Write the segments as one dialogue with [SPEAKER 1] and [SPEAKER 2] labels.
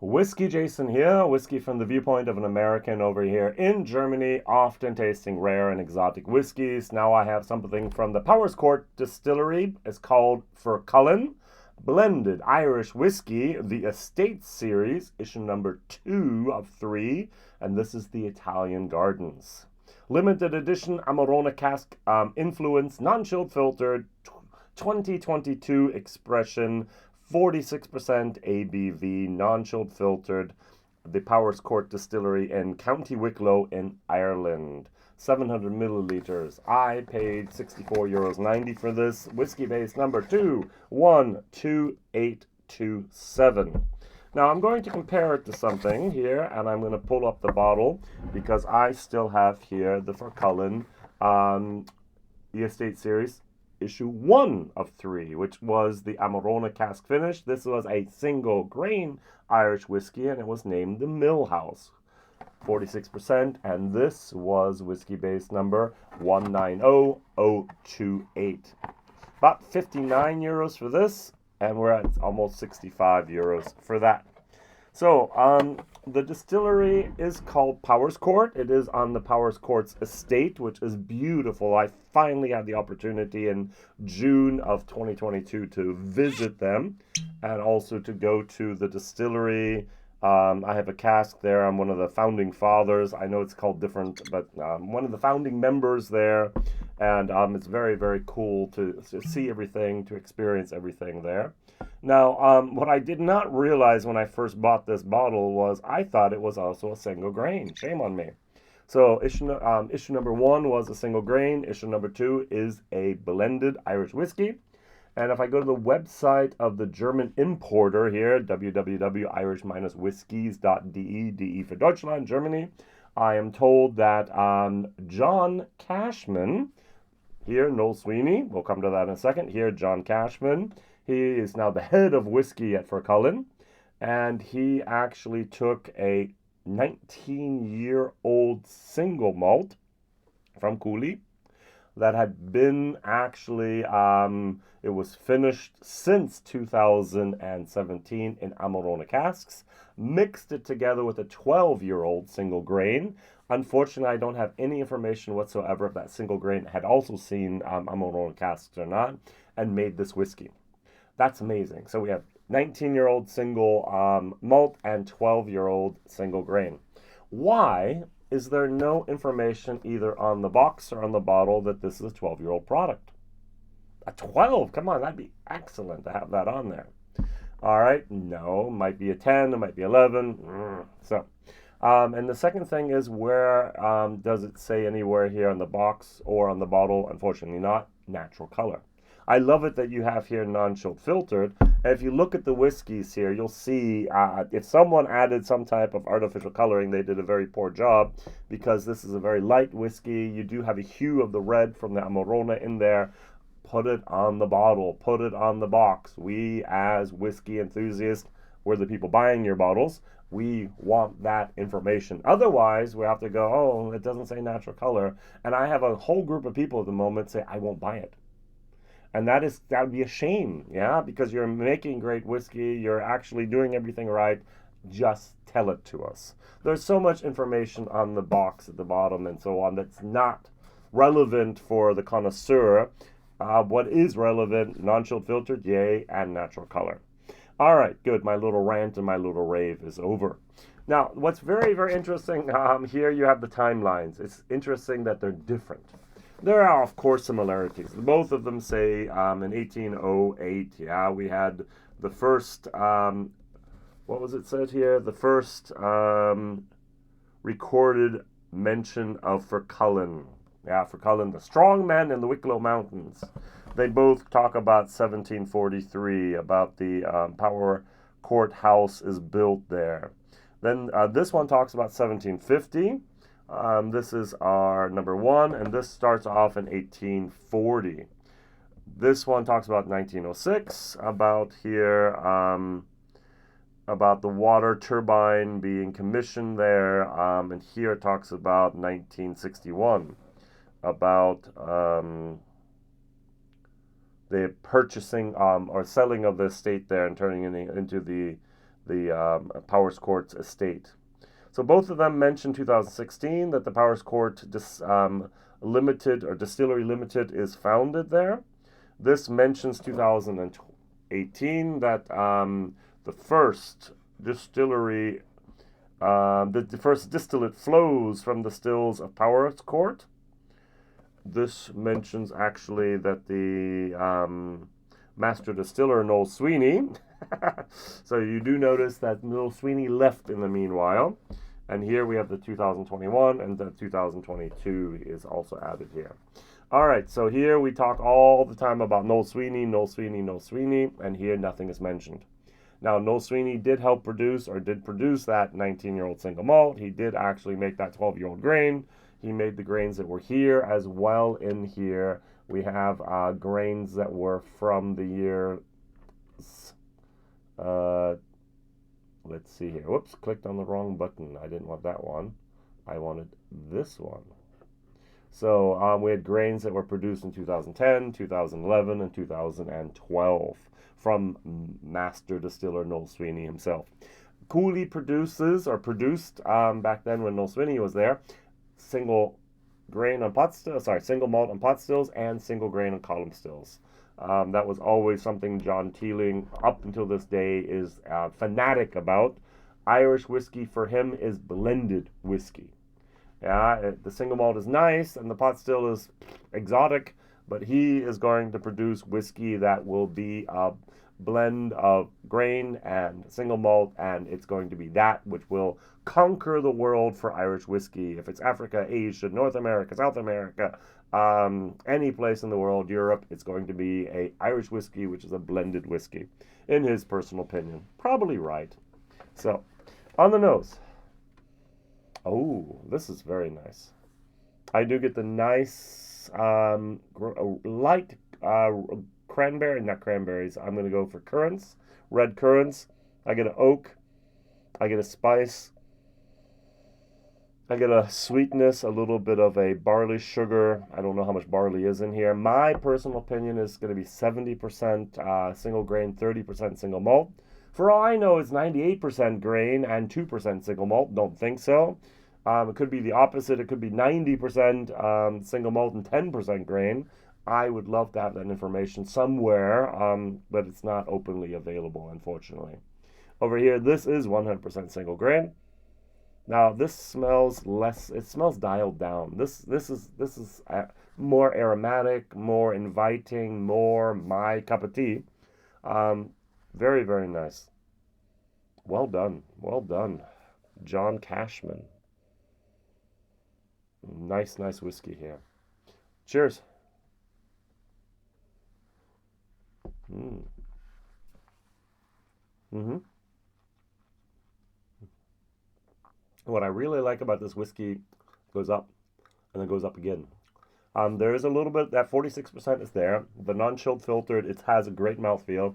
[SPEAKER 1] WhiskyJason here, whiskey from the viewpoint of an American over here in Germany, often tasting rare and exotic whiskeys. Now I have something from the Powerscourt Distillery. It's called Fercullen, blended Irish whiskey, the Estate series, issue number 2 of 3, and this is the Italian Gardens. Limited edition Amarone Cask, influence, non-chilled filtered, 2022 expression, 46% ABV, non-chilled filtered, the Powerscourt Distillery in County Wicklow in Ireland. 700 milliliters. I paid €64.90 for this. Whiskey base number 212827. Now I'm going to compare it to something here, and I'm going to pull up the bottle because I still have here the Fercullen the Estate Series issue 1 of 3, which was the Amarone Cask finish. This was a single grain Irish whiskey, and it was named the Mill House. 46%, and this was whiskey base number 190028. About €59 for this, and we're at almost €65 for that. So, the distillery is called Powerscourt. It is on the Powerscourt's estate, which is beautiful. I finally had the opportunity in June of 2022 to visit them and also to go to the distillery. I have a cask there. I'm one of the founding fathers. I know it's called different, but one of the founding members there. And it's very, very cool to see everything, to experience everything there. Now, what I did not realize when I first bought this bottle was I thought it was also a single grain. Shame on me. So issue number 1 was a single grain. Issue number 2 is a blended Irish whiskey. And if I go to the website of the German importer here, www.irish-whiskies.de, DE for Deutschland, Germany, I am told that John Cashman, here, Noel Sweeney, we'll come to that in a second, here, John Cashman, he is now the head of whiskey at Fercullen, and he actually took a 19-year-old single malt from Cooley that had been actually, it was finished since 2017 in Amarone casks, mixed it together with a 12-year-old single grain. Unfortunately, I don't have any information whatsoever if that single grain had also seen Amarone casks or not, and made this whiskey. That's amazing. So we have 19-year-old single malt and 12-year-old single grain. Why is there no information either on the box or on the bottle that this is a 12-year-old product? A 12? Come on, that'd be excellent to have that on there. All right, no, it might be a 10, it might be 11. And the second thing is, where does it say anywhere here on the box or on the bottle? Unfortunately not. Natural color. I love it that you have here non-chilled filtered. And if you look at the whiskeys here, you'll see if someone added some type of artificial coloring, they did a very poor job, because this is a very light whiskey. You do have a hue of the red from the Amarone in there. Put it on the bottle. Put it on the box. We, as whiskey enthusiasts, we're the people buying your bottles. We want that information. Otherwise, we have to go, oh, it doesn't say natural color. And I have a whole group of people at the moment say, I won't buy it. And that would be a shame, yeah, because you're making great whiskey, you're actually doing everything right. Just tell it to us. There's so much information on the box at the bottom and so on that's not relevant for the connoisseur. What is relevant? Non-chilled filtered, yay, and natural color. All right, good. My little rant and my little rave is over. Now, what's very, very interesting, here you have the timelines. It's interesting that they're different. There are, of course, similarities. Both of them say in 1808, yeah, we had the first, what was it said here? The first recorded mention of Fercullen. Yeah, Fercullen, the strong men in the Wicklow Mountains. They both talk about 1743, about the Powerscourt house is built there. Then this one talks about 1750. This is our number 1, and this starts off in 1840. This one talks about 1906, about here, about the water turbine being commissioned there, and here it talks about 1961, about the purchasing or selling of the estate there and turning it into the Powerscourt Estate. So both of them mentioned 2016 that the Powerscourt Limited or Distillery Limited is founded there. This mentions 2018 that the first distillery, the first distillate flows from the stills of Powerscourt. This mentions actually that the master distiller Noel Sweeney. So you do notice that Noel Sweeney left in the meanwhile. And here we have the 2021 and the 2022 is also added here. All right, so here we talk all the time about Noel Sweeney, Noel Sweeney, Noel Sweeney, and here nothing is mentioned. Now, Noel Sweeney did help produce, or did produce that 19-year-old single malt. He did actually make that 12-year-old grain. He made the grains that were here as well. In here, we have grains that were from the year... let's see here. Whoops, clicked on the wrong button. I didn't want that one. I wanted this one. So we had grains that were produced in 2010, 2011, and 2012 from master distiller Noel Sweeney himself. Cooley produces, or produced back then when Noel Sweeney was there, single grain on pot stills, single malt on pot stills and single grain on column stills. That was always something John Teeling, up until this day, is fanatic about. Irish whiskey for him is blended whiskey. Yeah, the single malt is nice and the pot still is exotic, but he is going to produce whiskey that will be a blend of grain and single malt, and it's going to be that which will conquer the world for Irish whiskey. If it's Africa, Asia, North America, South America, any place in the world, Europe, it's going to be a Irish whiskey, which is a blended whiskey, in his personal opinion. Probably right. So, on the nose. Oh, this is very nice. I do get the nice, light cranberry, not cranberries. I'm going to go for currants, red currants. I get an oak. I get a spice. I get a sweetness, a little bit of a barley sugar. I don't know how much barley is in here. My personal opinion is going to be 70% single grain, 30% single malt. For all I know, it's 98% grain and 2% single malt. Don't think so. It could be the opposite. It could be 90% single malt and 10% grain. I would love to have that information somewhere, but it's not openly available, unfortunately. Over here, this is 100% single grain. Now this smells less. It smells dialed down. This is more aromatic, more inviting, more my cup of tea. Very, very nice. Well done. Well done, John Cashman. Nice whiskey here. Cheers. What I really like about this whiskey goes up and then goes up again. There is a little bit, that 46% is there. The non-chilled filtered, it has a great mouthfeel.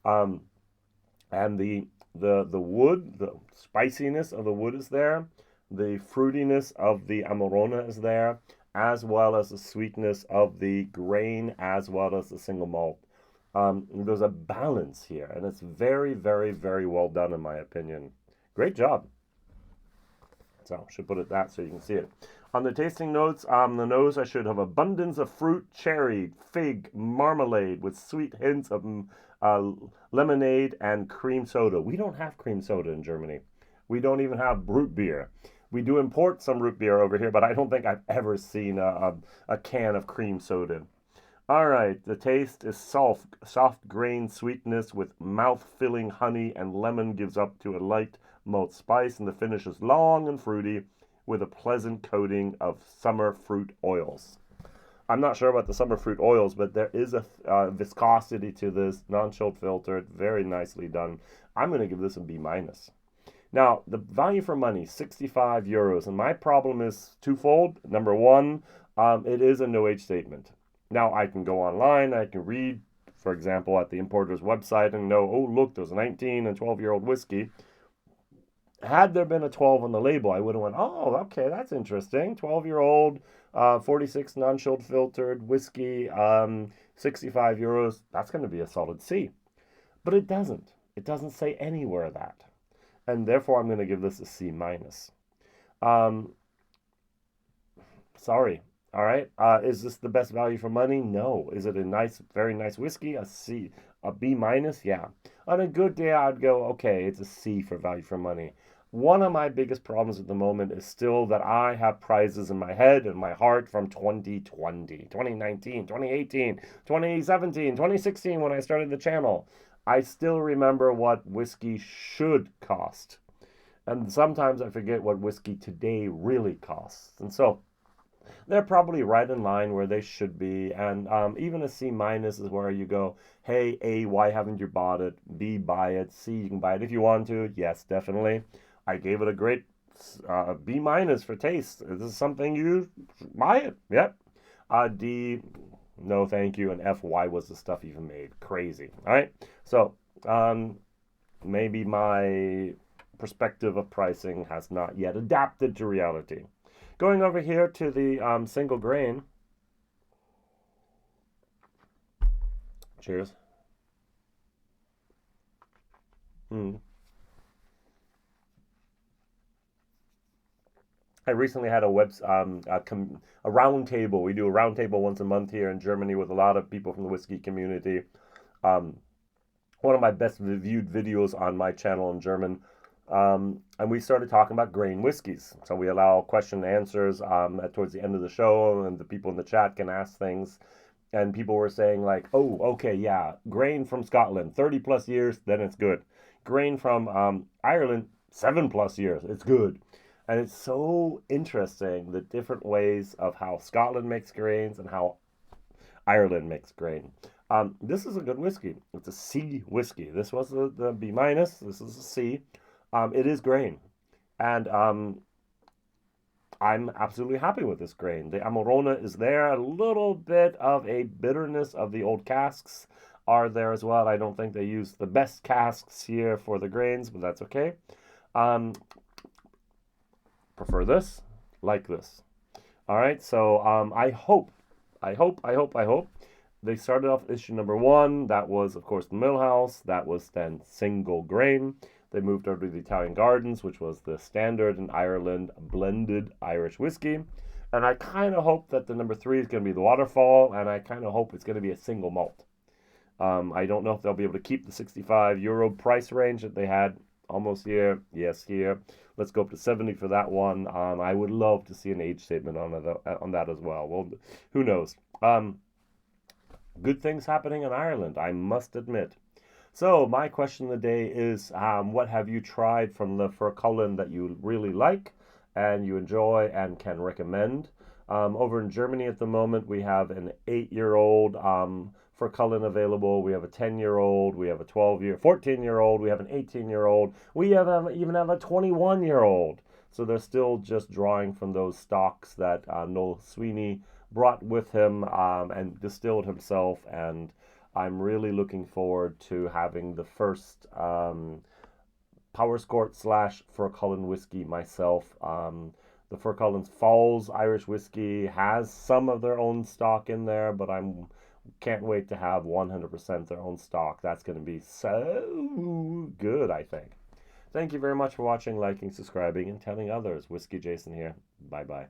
[SPEAKER 1] And the wood, the spiciness of the wood is there. The fruitiness of the Amarone is there, as well as the sweetness of the grain, as well as the single malt. There's a balance here, and it's very, very, very well done in my opinion. Great job. So I should put it that so you can see it. On the tasting notes, the nose, I should have abundance of fruit, cherry, fig, marmalade with sweet hints of lemonade and cream soda. We don't have cream soda in Germany. We don't even have root beer. We do import some root beer over here, but I don't think I've ever seen a can of cream soda. All right, the taste is soft grain sweetness with mouth-filling honey and lemon gives up to a light malt spice, and the finish is long and fruity with a pleasant coating of summer fruit oils. I'm not sure about the summer fruit oils, but there is a viscosity to this, non-chilled filtered, very nicely done. I'm going to give this a B-. Now, the value for money, 65 euros, and my problem is twofold. Number one, it is a no-age statement. Now, I can go online, I can read, for example, at the importer's website and know, oh, look, there's a 19 and 12-year-old whiskey. Had there been a 12 on the label, I would have went, oh, okay, that's interesting. 12-year-old, 46 non-chilled filtered whiskey, 65 euros. That's going to be a solid C. But it doesn't. It doesn't say anywhere that. and therefore I'm going to give this a C minus. Um, sorry. All right. Is this the best value for money? No. Is it a nice, very nice whiskey? A C, a B minus? Yeah. On a good day, I'd go, okay, it's a C for value for money. One of my biggest problems at the moment is still that I have prizes in my head and my heart from 2020, 2019, 2018, 2017, 2016 when I started the channel. I still remember what whiskey should cost. And sometimes I forget what whiskey today really costs. And so they're probably right in line where they should be. And even a C minus is where you go, hey, A, why haven't you bought it? B, buy it. C, you can buy it if you want to. Yes, definitely. I gave it a great B minus for taste. This is something you buy it. Yep. D, no thank you. And F, why was the stuff even made? Crazy. All right. So maybe my perspective of pricing has not yet adapted to reality. Going over here to the single grain. Cheers. I recently had a round table. We do a round table once a month here in Germany with a lot of people from the whiskey community. Um, One of my best viewed videos on my channel in German. And we started talking about grain whiskeys. So we allow question and answers towards the end of the show, and the people in the chat can ask things. And people were saying like, oh, okay, yeah, grain from Scotland, 30 plus years, then it's good. Grain from Ireland, 7+ years, it's good. And it's so interesting the different ways of how Scotland makes grains and how Ireland makes grain. This is a good whiskey. It's a C whiskey. This was the B minus. This is a C. It is grain. And I'm absolutely happy with this grain. The Amarone is there. A little bit of a bitterness of the old casks are there as well. I don't think they use the best casks here for the grains, but that's okay. Prefer this, like this. All right, so I hope they started off issue number 1. That was, of course, the Millhouse. That was then single grain. They moved over to the Italian Gardens, which was the standard in Ireland blended Irish whiskey. And I kind of hope that the number 3 is going to be the Waterfall, and I kind of hope it's going to be a single malt. I don't know if they'll be able to keep the €65 price range that they had almost here. Yes, here. Let's go up to 70 for that one. I would love to see an age statement on that as well. Well, who knows? Good things happening in Ireland, I must admit. So my question of the day is, what have you tried from the Fercullen that you really like and you enjoy and can recommend? Over in Germany at the moment, we have an 8-year-old Fercullen available. We have a 10-year-old. We have a 14-year-old. We have an 18-year-old. We even have a 21-year-old. So they're still just drawing from those stocks that Noel Sweeney brought with him and distilled himself. And I'm really looking forward to having the first Powerscourt / Fercullen whiskey myself. The Fercullen's Falls Irish whiskey has some of their own stock in there, but can't wait to have 100% their own stock. That's going to be so good, I think. Thank you very much for watching, liking, subscribing, and telling others. Whiskey Jason here. Bye-bye.